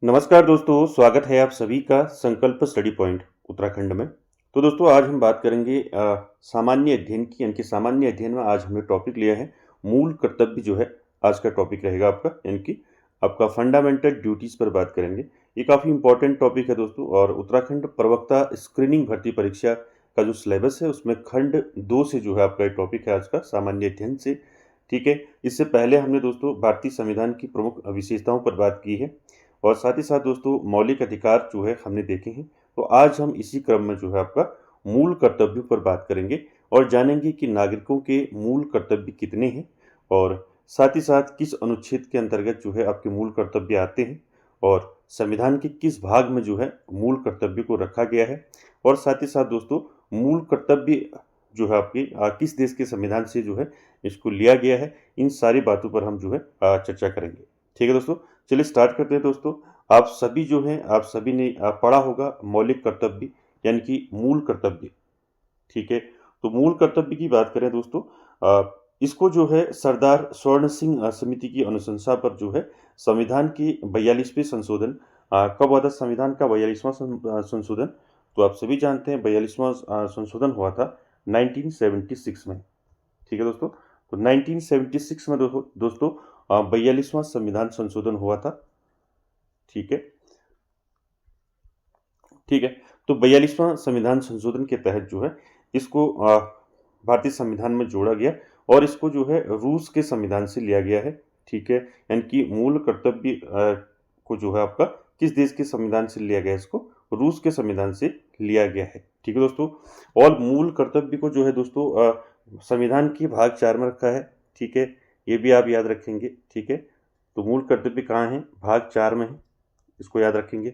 नमस्कार दोस्तों, स्वागत है आप सभी का संकल्प स्टडी पॉइंट उत्तराखंड में। तो दोस्तों आज हम बात करेंगे सामान्य अध्ययन की, यानी कि सामान्य अध्ययन में आज हमने टॉपिक लिया है मूल कर्तव्य जो है आज का टॉपिक रहेगा आपका, यानी कि आपका फंडामेंटल ड्यूटीज़ पर बात करेंगे। ये काफ़ी इंपॉर्टेंट टॉपिक है दोस्तों, और उत्तराखंड प्रवक्ता स्क्रीनिंग भर्ती परीक्षा का जो सिलेबस है उसमें खंड 2 से जो है आपका ये टॉपिक है आज का, सामान्य अध्ययन से। ठीक है, इससे पहले हमने दोस्तों भारतीय संविधान की प्रमुख विशेषताओं पर बात की है, और साथ ही साथ दोस्तों मौलिक अधिकार जो है हमने देखे हैं। तो आज हम इसी क्रम में जो है आपका मूल कर्तव्यों पर बात करेंगे और जानेंगे कि नागरिकों के मूल कर्तव्य कितने हैं, और साथ ही साथ किस अनुच्छेद के अंतर्गत जो है आपके मूल कर्तव्य आते हैं, और संविधान के किस भाग में जो है मूल कर्तव्य को रखा गया है, और साथ ही साथ दोस्तों मूल कर्तव्य जो है आपके किस देश के संविधान से जो है इसको लिया गया है। इन सारी बातों पर हम जो है चर्चा करेंगे। ठीक है दोस्तों, चलिए स्टार्ट करते हैं दोस्तों। आप सभी जो हैं, आप सभी ने पढ़ा होगा मौलिक कर्तव्य, यानी कि मूल कर्तव्य। ठीक है, तो मूल कर्तव्य की बात करें दोस्तों, इसको जो है सरदार स्वर्ण सिंह समिति की अनुशंसा पर जो है संविधान की 42वें संशोधन कब हुआ था? संविधान का 42वां संशोधन, तो आप सभी जानते हैं 42वां संशोधन हुआ था 1976 में। ठीक है दोस्तों, तो 1976 में दोस्तों 42वां संविधान संशोधन हुआ था। ठीक है, ठीक है। तो 42वां संविधान संशोधन के तहत जो है इसको भारतीय संविधान में जोड़ा गया, और इसको जो है रूस के संविधान से लिया गया है। ठीक है, यानी कि मूल कर्तव्य को जो है आपका किस देश के संविधान से लिया गया है? इसको रूस के संविधान से लिया गया है। ठीक है दोस्तों, और मूल कर्तव्य को जो है दोस्तों संविधान के भाग 4 में रखा है। ठीक है, ये भी आप याद रखेंगे। ठीक है, तो मूल कर्तव्य कहाँ है? भाग 4 में है, इसको याद रखेंगे।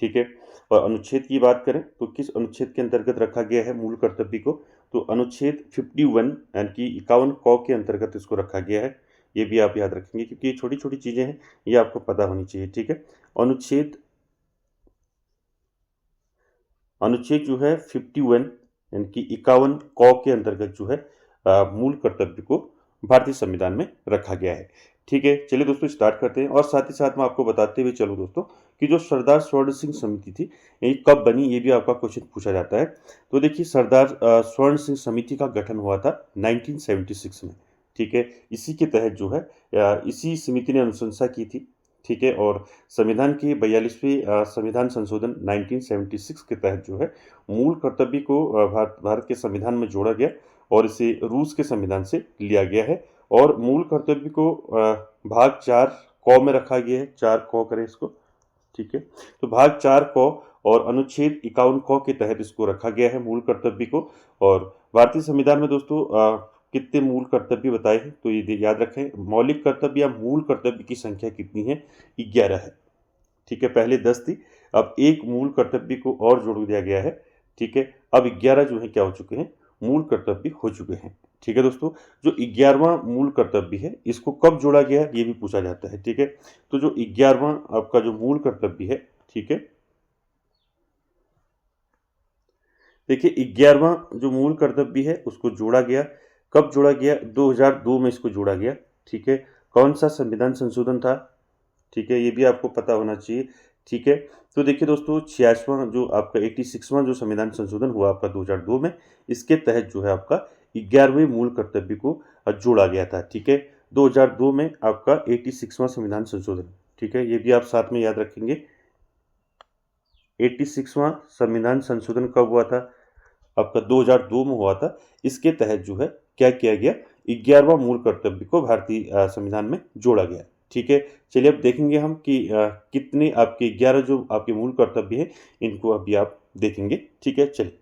ठीक है, और अनुच्छेद की बात करें तो किस अनुच्छेद के अंतर्गत रखा गया है मूल कर्तव्य को? तो अनुच्छेद 51 यानी कि 51 क के अंतर्गत इसको रखा गया है। ये भी आप याद रखेंगे, क्योंकि ये छोटी छोटी चीज़ें हैं, ये आपको पता होनी चाहिए। ठीक है, अनुच्छेद अनुच्छेद जो है 51 यानी कि 51 क के अंतर्गत जो है मूल कर्तव्य को भारतीय संविधान में रखा गया है। ठीक है, चलिए दोस्तों स्टार्ट करते हैं, और साथ ही साथ मैं आपको बताते हुए चलूँ दोस्तों कि जो सरदार स्वर्ण सिंह समिति थी ये कब बनी, ये भी आपका क्वेश्चन पूछा जाता है। तो देखिए सरदार स्वर्ण सिंह समिति का गठन हुआ था 1976 में। ठीक है, इसी के तहत जो है इसी समिति ने अनुशंसा की थी। ठीक है, और संविधान की 42वें संविधान संशोधन 1976 के तहत जो है मूल कर्तव्य को भारत के संविधान में जोड़ा गया, और इसे रूस के संविधान से लिया गया है, और मूल कर्तव्य को भाग 4 क में रखा गया है। 4 क करें इसको। ठीक है, तो भाग 4 क और अनुच्छेद 51 क के तहत इसको रखा गया है मूल कर्तव्य को। और भारतीय संविधान में दोस्तों कितने मूल कर्तव्य बताए हैं? तो ये याद रखें, मौलिक कर्तव्य या मूल कर्तव्य की संख्या कितनी है? 11 है। ठीक है, पहले 10 थी, अब एक मूल कर्तव्य को और जोड़ दिया गया है। ठीक है, अब 11 जो है क्या हो चुके हैं? मूल कर्तव्य हो चुके हैं। ठीक है दोस्तों, जो 11वां मूल कर्तव्य है इसको कब जोड़ा गया है ये भी पूछा जाता है। ठीक है, तो जो 11वां आपका जो मूल कर्तव्य है, ठीक है, देखिए 11वां जो मूल कर्तव्य है उसको जोड़ा गया, कब जोड़ा गया? 2002 में इसको जोड़ा गया। ठीक है, कौन सा संविधान संशोधन था? ठीक है, ये भी आपको पता होना चाहिए। ठीक है, तो देखिए दोस्तों 86वां जो आपका 86वां जो संविधान संशोधन हुआ आपका 2002 में, इसके तहत जो है आपका 11वें मूल कर्तव्य को जोड़ा गया था। ठीक है, 2002 में आपका 86वां संविधान संशोधन। ठीक है, ये भी आप साथ में याद रखेंगे। 86वां संविधान संशोधन कब हुआ था? आपका 2002 में हुआ था। इसके तहत जो है क्या किया गया? 11वां मूल कर्तव्य को भारतीय संविधान में जोड़ा गया। ठीक है, चलिए अब देखेंगे हम कि कितने आपके 11 जो आपके मूल कर्तव्य है इनको अभी आप देखेंगे। ठीक है, चलिए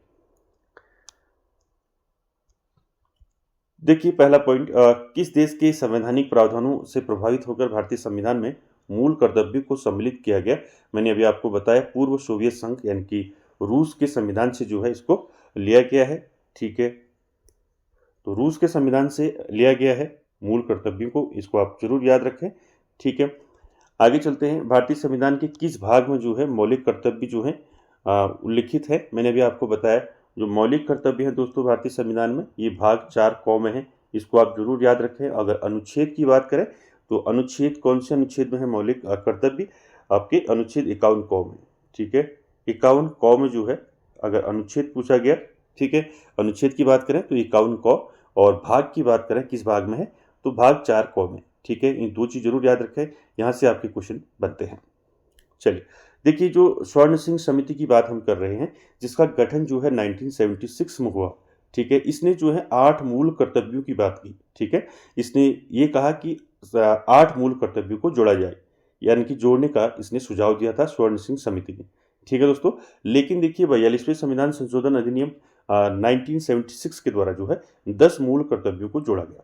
देखिए पहला पॉइंट, किस देश के संवैधानिक प्रावधानों से प्रभावित होकर भारतीय संविधान में मूल कर्तव्य को सम्मिलित किया गया? मैंने अभी आपको बताया पूर्व सोवियत संघ यानी कि रूस के संविधान से जो है इसको लिया गया है। ठीक है, तो रूस के संविधान से लिया गया है मूल कर्तव्यों को, इसको आप जरूर याद रखें। ठीक है, आगे चलते हैं। भारतीय संविधान के किस भाग में जो है मौलिक कर्तव्य जो है उल्लिखित है? मैंने अभी आपको बताया जो मौलिक कर्तव्य है दोस्तों भारतीय संविधान में, ये भाग 4 क में है, इसको आप जरूर याद रखें। अगर अनुच्छेद की बात करें तो अनुच्छेद कौन से अनुच्छेद में है मौलिक कर्तव्य? आपके अनुच्छेद 51 क में, ठीक है। 51 क में जो है अगर अनुच्छेद पूछा गया, ठीक है, अनुच्छेद की बात करें तो 51 क, और भाग की बात करें किस भाग में है तो भाग 4 क में, ठीक है। इन दो चीज जरूर याद रखें, यहाँ से आपके क्वेश्चन बनते हैं। चलिए देखिए, जो स्वर्ण सिंह समिति की बात हम कर रहे हैं, जिसका गठन जो है 1976 में हुआ, ठीक है। इसने जो है 8 मूल कर्तव्यों की बात की, ठीक है। इसने ये कहा कि 8 मूल कर्तव्यों को जोड़ा जाए, यानी कि जोड़ने का इसने सुझाव दिया था स्वर्ण सिंह समिति ने, ठीक है दोस्तों। लेकिन देखिए 42वें संविधान संशोधन अधिनियम 1976 के द्वारा जो है 10 मूल कर्तव्यों को जोड़ा गया,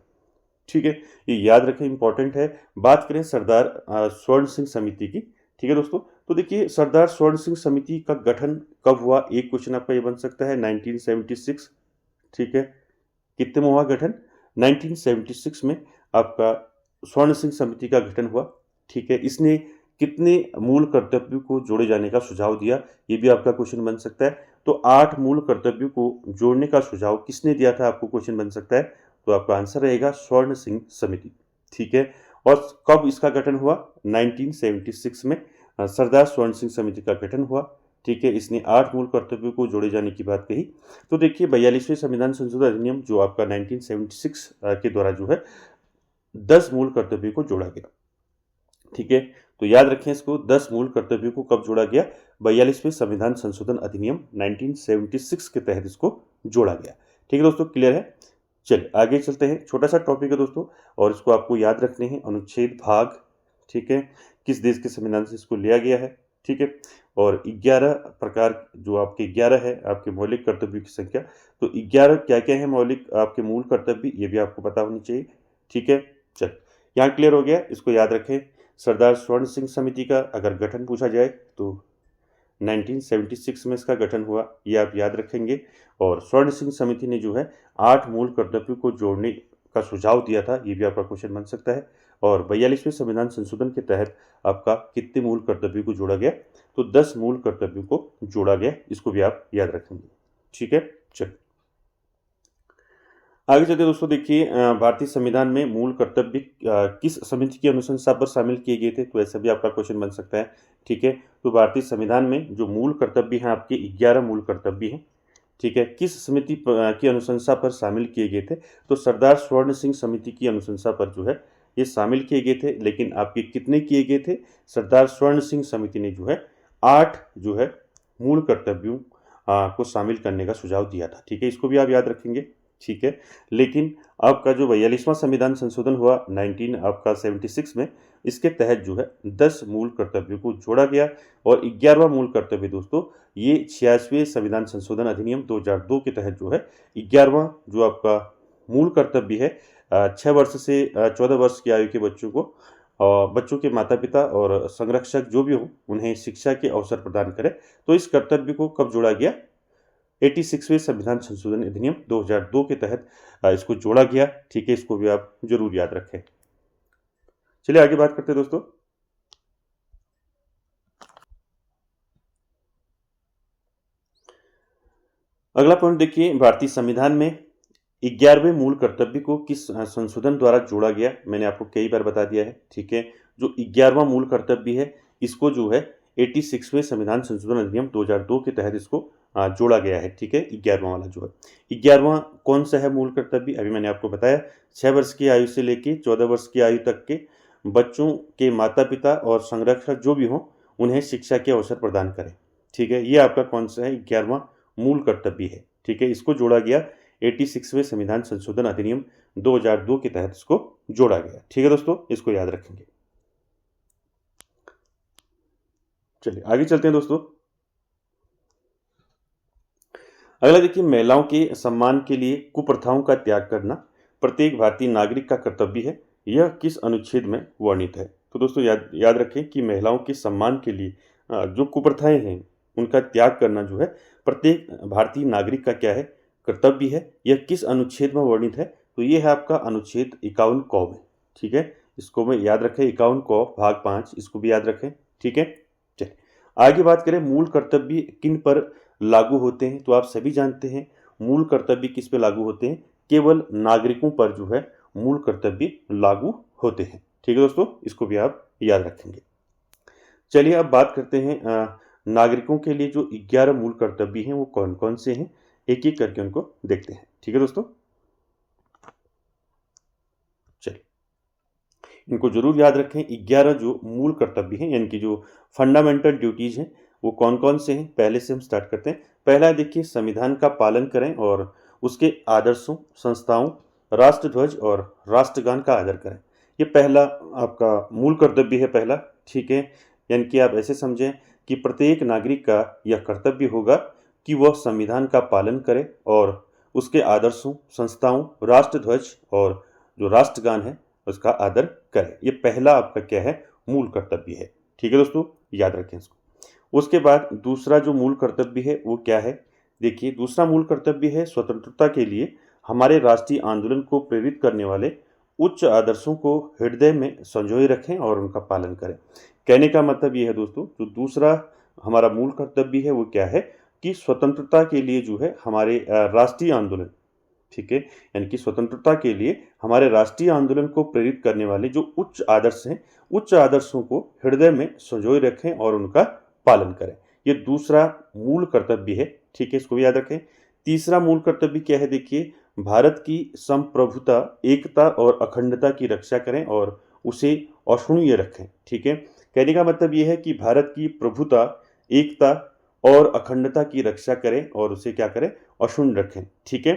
ठीक है। ये याद रखें, इंपॉर्टेंट है। बात करें सरदार स्वर्ण सिंह समिति की, ठीक है दोस्तों। तो देखिए सरदार स्वर्ण सिंह समिति का गठन कब हुआ, एक क्वेश्चन आपका ये बन सकता है, 1976, ठीक है। कितने में हुआ गठन, 1976 में आपका स्वर्ण सिंह समिति का गठन हुआ, ठीक है। इसने कितने मूल कर्तव्यों को जोड़े जाने का सुझाव दिया, ये भी आपका क्वेश्चन बन सकता है। तो 8 मूल कर्तव्यों को जोड़ने का सुझाव किसने दिया था, आपको क्वेश्चन बन सकता है। तो आपका आंसर रहेगा स्वर्ण सिंह समिति, ठीक है। और कब इसका गठन हुआ, 1976 में सरदार स्वर्ण सिंह समिति का गठन हुआ, ठीक है। इसने 8 मूल कर्तव्यों को जोड़े जाने की बात कही। तो देखिए 42वें संविधान संशोधन अधिनियम जो आपका 1976 के द्वारा जो है 10 मूल कर्तव्यों को जोड़ा गया, ठीक है। तो याद रखें इसको, 10 मूल कर्तव्यों को कब जोड़ा गया, 42वें संविधान संशोधन अधिनियम 1976 के तहत इसको जोड़ा गया, ठीक है दोस्तों। क्लियर है। चलिए आगे चलते हैं, छोटा सा टॉपिक है दोस्तों, और इसको आपको याद रखने हैं, अनुच्छेद भाग, ठीक है, किस देश के संविधान से इसको लिया गया है, ठीक है। और 11 प्रकार जो आपके 11 है आपके मौलिक कर्तव्यों की संख्या, तो 11 क्या क्या है मौलिक आपके मूल कर्तव्य, ये भी आपको पता होनी चाहिए, ठीक है। चल यहाँ क्लियर हो गया, इसको याद रखें। सरदार स्वर्ण सिंह समिति का अगर गठन पूछा जाए तो 1976 में इसका गठन हुआ, ये आप याद रखेंगे। और स्वर्ण सिंह समिति ने जो है 8 मूल कर्तव्यों को जोड़ने का सुझाव दिया था, ये भी आपका क्वेश्चन बन सकता है। और 42वें संविधान संशोधन के तहत आपका कितने मूल कर्तव्यों को जोड़ा गया, तो 10 मूल कर्तव्यों को जोड़ा गया, इसको भी आप याद रखेंगे, ठीक है। चलिए आगे चलते दोस्तों, देखिए भारतीय संविधान में मूल कर्तव्य किस समिति की अनुशंसा पर शामिल किए गए थे, तो ऐसा भी आपका क्वेश्चन बन सकता है, ठीक है। तो भारतीय संविधान में जो मूल कर्तव्य हैं आपके 11 मूल कर्तव्य हैं, ठीक है, किस समिति की अनुशंसा पर शामिल किए गए थे, तो सरदार स्वर्ण सिंह समिति की अनुशंसा पर जो है ये शामिल किए गए थे। लेकिन आपके कितने किए गए थे, सरदार स्वर्ण सिंह समिति ने जो है 8 जो है मूल कर्तव्यों को शामिल करने का सुझाव दिया था, ठीक है। इसको भी आप याद रखेंगे, ठीक है। लेकिन आपका जो 42वां संविधान संशोधन हुआ 1976 में, इसके तहत जो है 10 मूल कर्तव्यों को जोड़ा गया। और 11वां मूल कर्तव्य दोस्तों, ये 86वें संविधान संशोधन अधिनियम 2002 के तहत जो है 11वां जो आपका मूल कर्तव्य है 6 वर्ष से 14 वर्ष की आयु के बच्चों को, बच्चों के माता पिता और संरक्षक जो भी हों उन्हें शिक्षा के अवसर प्रदान करें। तो इस कर्तव्य को कब जोड़ा गया, 86वें संविधान संशोधन अधिनियम 2002 के तहत इसको जोड़ा गया, ठीक है। इसको भी आप जरूर याद रखें। चलिए आगे बात करते हैं दोस्तों। अगला पॉइंट देखिए, भारतीय संविधान में 11वें मूल कर्तव्य को किस संशोधन द्वारा जोड़ा गया, मैंने आपको कई बार बता दिया है, ठीक है। जो 11वां मूल कर्तव्य है इसको जो है 86वें संविधान संशोधन अधिनियम 2002 के तहत इसको जोड़ा गया है, ठीक है। 11वां वाला जो है 11वां कौन सा है मूल कर्तव्य, अभी मैंने आपको बताया, 6 वर्ष की आयु से लेके 14 वर्ष की आयु तक के बच्चों के माता पिता और संरक्षक जो भी हों उन्हें शिक्षा के अवसर प्रदान करें, ठीक है। ये आपका कौन सा है, 11वां मूल कर्तव्य है, ठीक है। इसको जोड़ा गया 86वें संविधान संशोधन अधिनियम 2002 के तहत इसको जोड़ा गया, ठीक है दोस्तों, इसको याद रखेंगे। चलिए आगे चलते हैं दोस्तों। अगला देखिए, महिलाओं के सम्मान के लिए कुप्रथाओं का त्याग करना प्रत्येक भारतीय नागरिक का कर्तव्य है, यह किस अनुच्छेद में वर्णित है। तो दोस्तों याद रखें कि महिलाओं के सम्मान के लिए जो कुप्रथाएं हैं उनका त्याग करना जो है प्रत्येक भारतीय नागरिक का क्या है, कर्तव्य है। यह किस अनुच्छेद में वर्णित है, तो ये है आपका अनुच्छेद 51 क में, ठीक है। इसको में याद रखें, 51 क भाग 5, इसको भी याद रखें, ठीक है। चलिए आगे बात करें, मूल कर्तव्य किन पर लागू होते हैं, तो आप सभी जानते हैं मूल कर्तव्य किस पे लागू होते हैं, केवल नागरिकों पर जो है मूल कर्तव्य लागू होते हैं, ठीक है दोस्तों, इसको भी आप याद रखेंगे। चलिए अब बात करते हैं नागरिकों के लिए जो 11 मूल कर्तव्य हैं वो कौन कौन से हैं, एक एक करके उनको देखते हैं। ठीक है दोस्तों, चलिए इनको जरूर याद रखें। 11 जो मूल कर्तव्य हैं यानी कि जो फंडामेंटल ड्यूटीज हैं वो कौन कौन से हैं, पहले से हम स्टार्ट करते हैं। पहला देखिए, संविधान का पालन करें और उसके आदर्शों, संस्थाओं, राष्ट्रध्वज और राष्ट्रगान का आदर करें। ये पहला आपका मूल कर्तव्य है पहला। ठीक है, यानी कि आप ऐसे समझें कि प्रत्येक नागरिक का यह कर्तव्य होगा कि वह संविधान का पालन करे और उसके आदर्शों, संस्थाओं, राष्ट्रध्वज और जो राष्ट्रगान है उसका आदर करें। ये पहला आपका क्या है, मूल कर्तव्य है। ठीक है दोस्तों, याद रखें इसको। उसके बाद दूसरा जो मूल कर्तव्य है वो क्या है, देखिए दूसरा मूल कर्तव्य है स्वतंत्रता के लिए हमारे राष्ट्रीय आंदोलन को प्रेरित करने वाले उच्च आदर्शों को हृदय में संजोए रखें और उनका पालन करें। कहने का मतलब ये है दोस्तों, जो दूसरा हमारा मूल कर्तव्य है वो क्या है कि स्वतंत्रता के लिए जो है हमारे राष्ट्रीय आंदोलन, ठीक है, यानी कि स्वतंत्रता के लिए हमारे राष्ट्रीय आंदोलन को प्रेरित करने वाले जो उच्च आदर्श हैं, उच्च आदर्शों को हृदय में संजोए रखें और उनका पालन करें। ये दूसरा मूल कर्तव्य है। ठीक है, इसको भी याद रखें। तीसरा मूल कर्तव्य क्या है, देखिए भारत की संप्रभुता, एकता और अखंडता की रक्षा करें और उसे अक्षुण्य रखें। ठीक है, कहने का मतलब यह है कि भारत की प्रभुता, एकता और अखंडता की रक्षा करें और उसे क्या करें, अक्षुण्य रखें। ठीक है,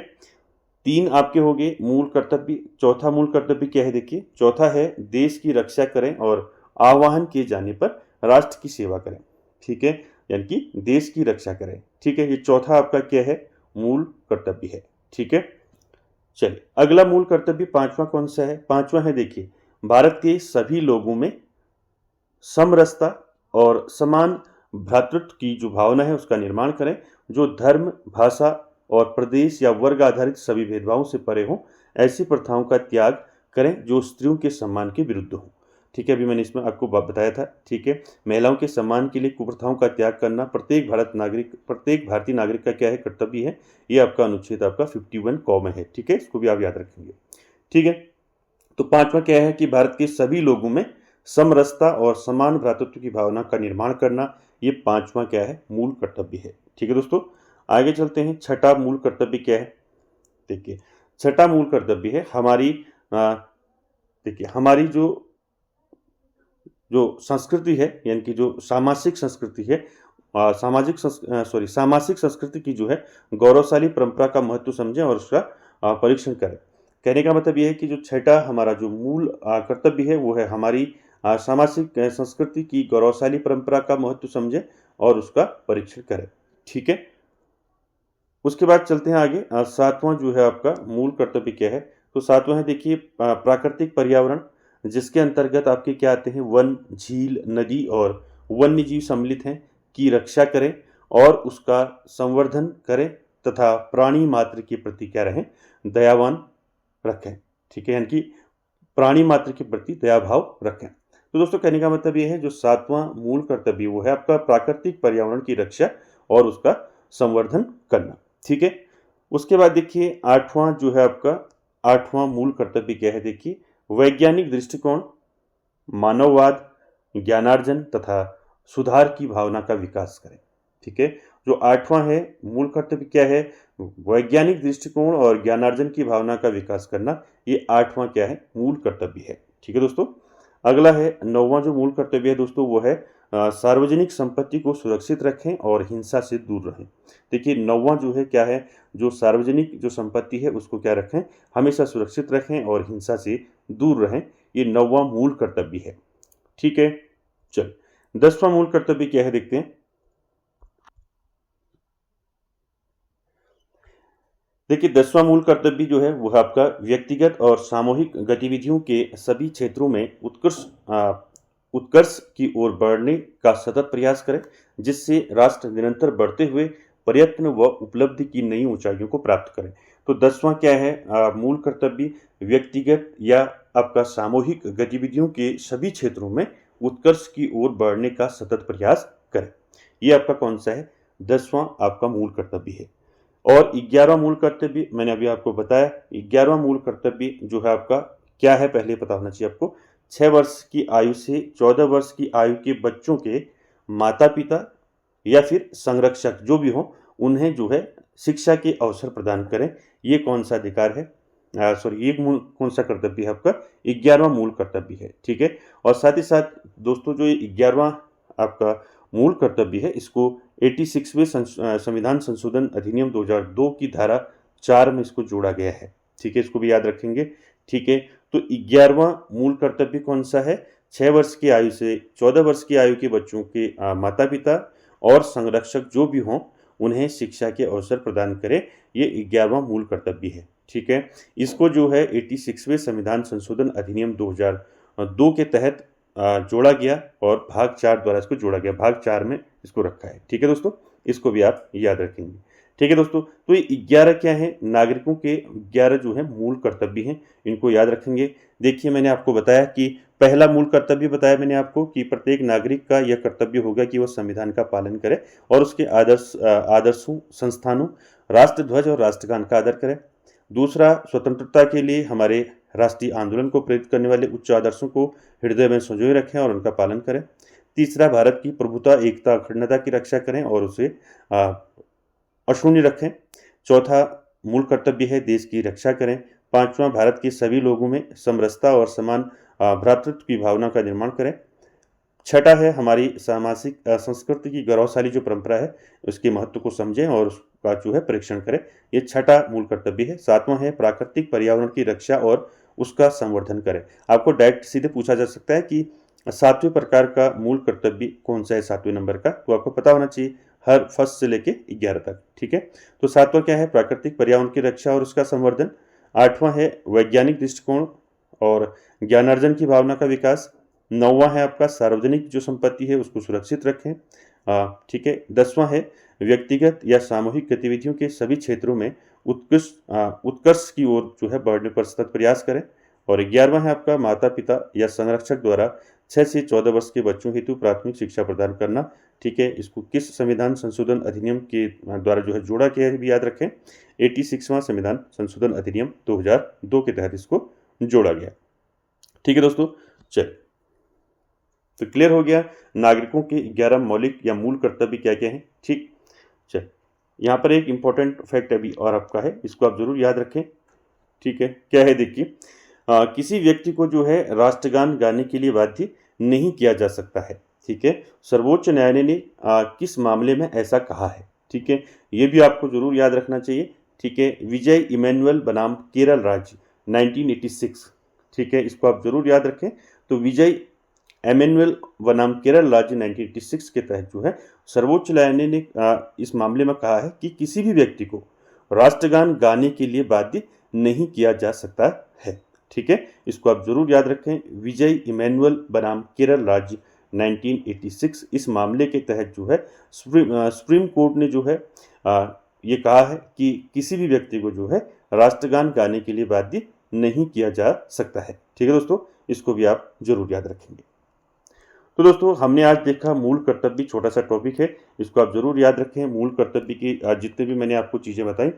तीन आपके हो गए मूल कर्तव्य। चौथा मूल कर्तव्य क्या है, देखिए चौथा है देश की रक्षा करें और आह्वान किए जाने पर राष्ट्र की सेवा करें। ठीक है, यानी कि देश की रक्षा करें। ठीक है, ये चौथा आपका क्या है, मूल कर्तव्य है। ठीक है, चलिए अगला मूल कर्तव्य पांचवा कौन सा है, पांचवा है देखिए भारत के सभी लोगों में समरसता और समान भ्रातृत्व की जो भावना है उसका निर्माण करें, जो धर्म, भाषा और प्रदेश या वर्ग आधारित सभी भेदभावों से परे हों। ऐसी प्रथाओं का त्याग करें जो स्त्रियों के सम्मान के विरुद्ध हों। ठीक है, अभी मैंने इसमें आपको बताया था। ठीक है, महिलाओं के सम्मान के लिए कुप्रथाओं का त्याग करना प्रत्येक भारतीय नागरिक का क्या है, कर्तव्य है। ये आपका अनुच्छेद आपका 51 क में है। ठीक है, इसको भी आप याद रखेंगे। ठीक है, तो पांचवा क्या है कि भारत के सभी लोगों में समरसता और समान भ्रातृत्व की भावना का निर्माण करना। ये पांचवा क्या है, मूल कर्तव्य है। ठीक है दोस्तों, आगे चलते हैं। छठा मूल कर्तव्य क्या है, देखिए छठा मूल कर्तव्य है देखिए हमारी जो जो संस्कृति है, यानी कि जो सामाजिक संस्कृति है, सामाजिक संस्कृति की जो है गौरवशाली परंपरा का महत्व समझें और उसका परीक्षण करें। कहने का मतलब यह है कि जो छठा हमारा जो मूल कर्तव्य है वो है हमारी सामाजिक संस्कृति की गौरवशाली परंपरा का महत्व समझें और उसका परीक्षण करें। ठीक है, उसके बाद चलते हैं आगे। सातवां जो है आपका मूल कर्तव्य क्या है, तो सातवां है देखिए प्राकृतिक पर्यावरण, जिसके अंतर्गत आपके क्या आते हैं, वन, झील, नदी और वन्य जीव सम्मिलित हैं, की रक्षा करें और उसका संवर्धन करें तथा प्राणी मात्र के प्रति क्या रहें, दयावान रखें। ठीक है, यानी कि प्राणी मात्र के प्रति दया भाव रखें। तो दोस्तों कहने का मतलब ये है जो सातवां मूल कर्तव्य वो है आपका प्राकृतिक पर्यावरण की रक्षा और उसका संवर्धन करना। ठीक है, उसके बाद देखिए आठवां जो है आपका आठवां मूल कर्तव्य क्या है, देखिए वैज्ञानिक दृष्टिकोण, मानववाद, ज्ञानार्जन तथा सुधार की भावना का विकास करें। ठीक है, जो आठवां है मूल कर्तव्य क्या है, वैज्ञानिक दृष्टिकोण और ज्ञानार्जन की भावना का विकास करना। ये आठवां क्या है, मूल कर्तव्य है। ठीक है दोस्तों, अगला है नौवां जो मूल कर्तव्य है दोस्तों वो है सार्वजनिक संपत्ति को सुरक्षित रखें और हिंसा से दूर रहें। देखिए नौवां जो है क्या है, जो सार्वजनिक जो संपत्ति है उसको क्या रखें, हमेशा सुरक्षित रखें और हिंसा से दूर रहें। ये नौवां मूल कर्तव्य है। ठीक है, चल 10वां मूल कर्तव्य क्या है देखते हैं। देखिए 10वां मूल कर्तव्य जो है वह आपका व्यक्तिगत और सामूहिक गतिविधियों के सभी क्षेत्रों में उत्कर्ष की ओर बढ़ने का सतत प्रयास करें, जिससे राष्ट्र निरंतर बढ़ते हुए प्रयत्न व उपलब्धि की नई ऊंचाइयों को प्राप्त करें। तो 10वां क्या है मूल कर्तव्य, व्यक्तिगत या आपका सामूहिक गतिविधियों के सभी क्षेत्रों में उत्कर्ष की ओर बढ़ने का सतत प्रयास करें। ये आपका कौन सा है, 10वां आपका मूल कर्तव्य है। और 11वां मूल कर्तव्य मैंने अभी आपको बताया। 11वां मूल कर्तव्य जो है आपका क्या है, पहले पता होना चाहिए आपको, 6 वर्ष की आयु से 14 वर्ष की आयु के बच्चों के माता पिता या फिर संरक्षक जो भी हो, उन्हें जो है शिक्षा के अवसर प्रदान करें। ये कौन सा अधिकार है, सॉरी, ये कौन सा कर्तव्य है आपका, 11वां मूल कर्तव्य है। ठीक है, और साथ ही साथ दोस्तों जो ये 11वां आपका मूल कर्तव्य है, इसको 86वें संविधान संशोधन अधिनियम 2002 की धारा 4 में इसको जोड़ा गया है। ठीक है, इसको भी याद रखेंगे। ठीक है, तो 11वां मूल कर्तव्य कौन सा है, 6 वर्ष की आयु से 14 वर्ष की आयु के बच्चों के माता पिता और संरक्षक जो भी हों, उन्हें शिक्षा के अवसर प्रदान करें। ये 11वां मूल कर्तव्य है। ठीक है, इसको जो है 86वें संविधान संशोधन अधिनियम 2002 के तहत जोड़ा गया और भाग 4 द्वारा इसको जोड़ा गया, भाग 4 में इसको रखा है। ठीक है दोस्तों, इसको भी आप याद रखेंगे। ठीक है दोस्तों, तो ये 11 क्या है, नागरिकों के 11 जो है मूल कर्तव्य हैं, इनको याद रखेंगे। देखिए, मैंने आपको बताया कि पहला मूल कर्तव्य बताया मैंने आपको कि प्रत्येक नागरिक का यह कर्तव्य होगा कि वह संविधान का पालन करे और उसके आदर्शों, संस्थानों, राष्ट्रध्वज और राष्ट्रगान का आदर करें। दूसरा, स्वतंत्रता के लिए हमारे राष्ट्रीय आंदोलन को प्रेरित करने वाले उच्च आदर्शों को हृदय में संजोए रखें और उनका पालन करें। तीसरा, भारत की प्रभुता, एकता, अखंडता की रक्षा करें और उसे अक्षुण्ण रखें। चौथा मूल कर्तव्य है देश की रक्षा करें। पांचवा, भारत के सभी लोगों में समरसता और समान भ्रातृत्व की भावना का निर्माण करें। छठा है हमारी सामाजिक संस्कृति की गौरवशाली जो परंपरा है, उसके महत्व को समझें और उसका जो है परीक्षण करें। ये छठा मूल कर्तव्य है। सातवां है प्राकृतिक पर्यावरण की रक्षा और उसका संवर्धन करें। आपको डायरेक्ट सीधे पूछा जा सकता है कि सातवें प्रकार का मूल कर्तव्य कौन सा है, सातवें नंबर का, तो आपको पता होना चाहिए हर फर्स्ट से लेके 11 तक। ठीक है, तो सातवां क्या है, प्राकृतिक पर्यावरण की रक्षा और उसका संवर्धन। आठवां है वैज्ञानिक दृष्टिकोण और ज्ञानार्जन की भावना का विकास। नौवां है आपका सार्वजनिक जो संपत्ति है उसको सुरक्षित रखें। ठीक है, 10वां है व्यक्तिगत या सामूहिक गतिविधियों के सभी क्षेत्रों में उत्कर्ष की ओर जो है बढ़ने पर सतत प्रयास करें। और 11वां है आपका माता पिता या संरक्षक द्वारा 6 से 14 वर्ष के बच्चों हेतु प्राथमिक शिक्षा प्रदान करना। ठीक है, इसको किस संविधान संशोधन अधिनियम के द्वारा जो है जोड़ा गया है भी याद रखें, 86वां संविधान संशोधन अधिनियम 2002 के तहत इसको जोड़ा गया। ठीक है दोस्तों, चलिए, तो क्लियर हो गया नागरिकों के 11 मौलिक या मूल कर्तव्य क्या क्या हैं। ठीक, चल, यहाँ पर एक इंपॉर्टेंट फैक्ट अभी और आपका है, इसको आप जरूर याद रखें। ठीक है, क्या है देखिए, किसी व्यक्ति को जो है राष्ट्रगान गाने के लिए बाध्य नहीं किया जा सकता है। ठीक है, सर्वोच्च न्यायालय ने किस मामले में ऐसा कहा है। ठीक है, ये भी आपको जरूर याद रखना चाहिए। ठीक है, विजय इमैनुअल बनाम केरल राज्य 1986। ठीक है, इसको आप जरूर याद रखें। तो विजय एमेनुअल बनाम केरल राज्य 1986 के तहत जो है सर्वोच्च न्यायालय ने इस मामले में कहा है कि किसी भी व्यक्ति को राष्ट्रगान गाने के लिए बाध्य नहीं किया जा सकता है। ठीक है, इसको आप जरूर याद रखें, विजय इमैनुअल बनाम केरल राज्य 1986। इस मामले के तहत जो है सुप्रीम कोर्ट ने जो है ये कहा है कि किसी भी व्यक्ति को जो है राष्ट्रगान गाने के लिए बाध्य नहीं किया जा सकता है। ठीक है दोस्तों, इसको भी आप जरूर याद रखेंगे। तो दोस्तों, हमने आज देखा मूल कर्तव्य, छोटा सा टॉपिक है, इसको आप जरूर याद रखें। मूल कर्तव्य की जितने भी मैंने आपको चीज़ें बताई।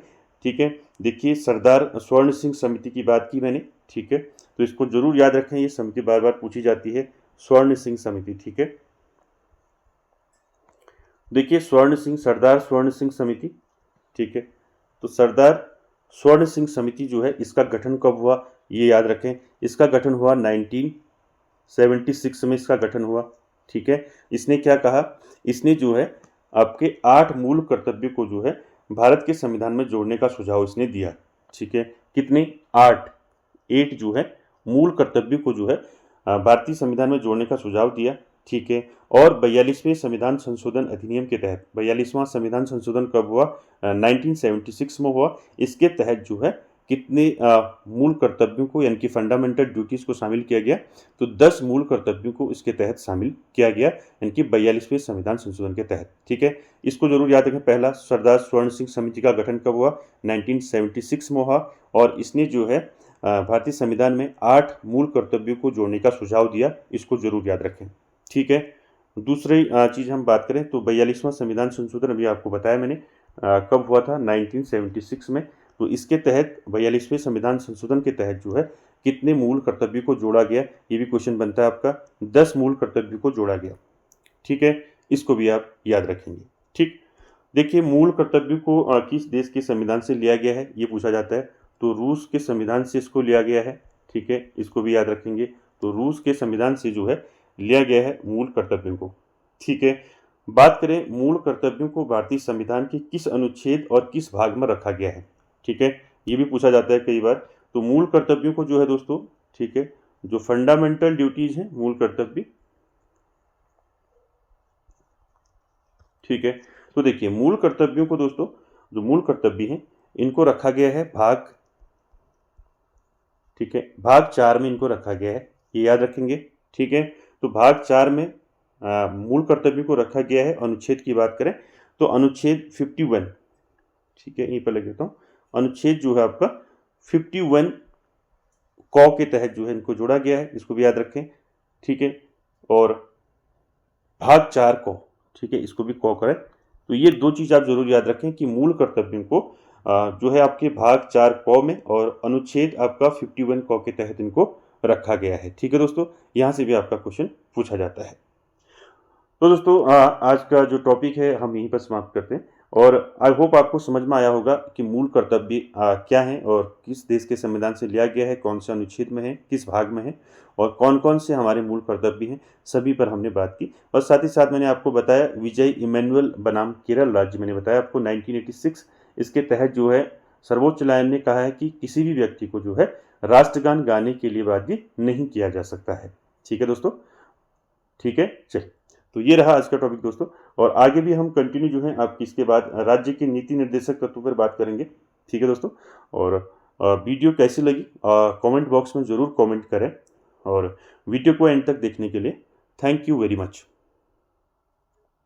ठीक है, देखिए सरदार स्वर्ण सिंह समिति की बात की मैंने। ठीक है, तो इसको जरूर याद रखें, ये समिति बार बार पूछी जाती है, स्वर्ण सिंह समिति। ठीक है, देखिए सरदार स्वर्ण सिंह समिति। ठीक है, तो सरदार स्वर्ण सिंह समिति जो है इसका गठन कब हुआ, ये याद रखें। इसका गठन हुआ 1976 में इसका गठन हुआ। ठीक है, इसने क्या कहा, इसने जो है आपके 8 मूल कर्तव्य को जो है भारत के संविधान में जोड़ने का सुझाव इसने दिया। ठीक है, कितने, 8 जो है मूल कर्तव्य को जो है भारतीय संविधान में जोड़ने का सुझाव दिया। ठीक है, और 42वें संविधान संशोधन अधिनियम के तहत, 42वां संविधान संशोधन कब हुआ, 1976 में हुआ। इसके तहत जो है कितने मूल कर्तव्यों को यानी कि फंडामेंटल ड्यूटीज़ को शामिल किया गया, तो 10 मूल कर्तव्यों को इसके तहत शामिल किया गया, यानी कि 42वें संविधान संशोधन के तहत। ठीक है, इसको जरूर याद रखें। पहला, सरदार स्वर्ण सिंह समिति का गठन कब हुआ, 1976 में हुआ, और इसने जो है भारतीय संविधान में 8 मूल कर्तव्यों को जोड़ने का सुझाव दिया, इसको जरूर याद रखें। ठीक है, दूसरी चीज़ हम बात करें तो 42वां संविधान संशोधन अभी आपको बताया मैंने कब हुआ था, 1976 में। तो इसके तहत 42वें संविधान संशोधन के तहत जो है कितने मूल कर्तव्यों को जोड़ा गया, ये भी क्वेश्चन बनता है आपका। 10 मूल कर्तव्यों को जोड़ा गया, ठीक है, इसको भी आप याद रखेंगे। ठीक, देखिए मूल कर्तव्यों को किस देश के संविधान से लिया गया है ये पूछा जाता है, तो रूस के संविधान से इसको लिया गया है, ठीक है, इसको भी याद रखेंगे। तो रूस के संविधान से जो है लिया गया है मूल कर्तव्यों को, ठीक है। बात करें मूल कर्तव्यों को भारतीय संविधान के किस अनुच्छेद और किस भाग में रखा गया है, ठीक है, ये भी पूछा जाता है कई बार। तो मूल कर्तव्यों को जो है दोस्तों, ठीक है, जो फंडामेंटल ड्यूटीज हैं मूल कर्तव्य, ठीक है। तो देखिए मूल कर्तव्यों को दोस्तों, जो मूल कर्तव्य हैं इनको रखा गया है भाग, ठीक है, भाग 4 में इनको रखा गया है, ये याद रखेंगे, ठीक है। तो भाग 4 में मूल कर्तव्यों को रखा गया है। अनुच्छेद की बात करें तो अनुच्छेद 51, ठीक है, यहीं पर लिख देता हूँ, अनुच्छेद जो है आपका 51 क के तहत जो है इनको जोड़ा गया है, इसको भी याद रखें, ठीक है। और भाग 4 को, ठीक है, इसको भी क करें। तो ये दो चीज़ आप जरूर याद रखें कि मूल कर्तव्यों को जो है आपके भाग 4 क में और अनुच्छेद आपका 51 क के तहत इनको रखा गया है, ठीक है दोस्तों। यहाँ से भी आपका क्वेश्चन पूछा जाता है। तो दोस्तों आज का जो टॉपिक है हम यहीं पर समाप्त करते हैं, और आई होप आपको समझ में आया होगा कि मूल कर्तव्य क्या है और किस देश के संविधान से लिया गया है, कौन से अनुच्छेद में है, किस भाग में है, और कौन कौन से हमारे मूल कर्तव्य हैं, सभी पर हमने बात की। और साथ ही साथ मैंने आपको बताया विजय इमैनुअल बनाम केरल राज्य, मैंने बताया आपको 1986, इसके तहत जो है सर्वोच्च न्यायालय ने कहा है कि किसी भी व्यक्ति को जो है राष्ट्रगान गाने के लिए बाध्य नहीं किया जा सकता है, ठीक है दोस्तों, ठीक है। चलिए, तो ये रहा आज का टॉपिक दोस्तों, और आगे भी हम कंटिन्यू जो है आपकी इसके बाद राज्य के नीति निर्देशक तत्वों पर बात करेंगे, ठीक है दोस्तों। और वीडियो कैसी लगी कमेंट बॉक्स में ज़रूर कमेंट करें, और वीडियो को एंड तक देखने के लिए थैंक यू वेरी मच।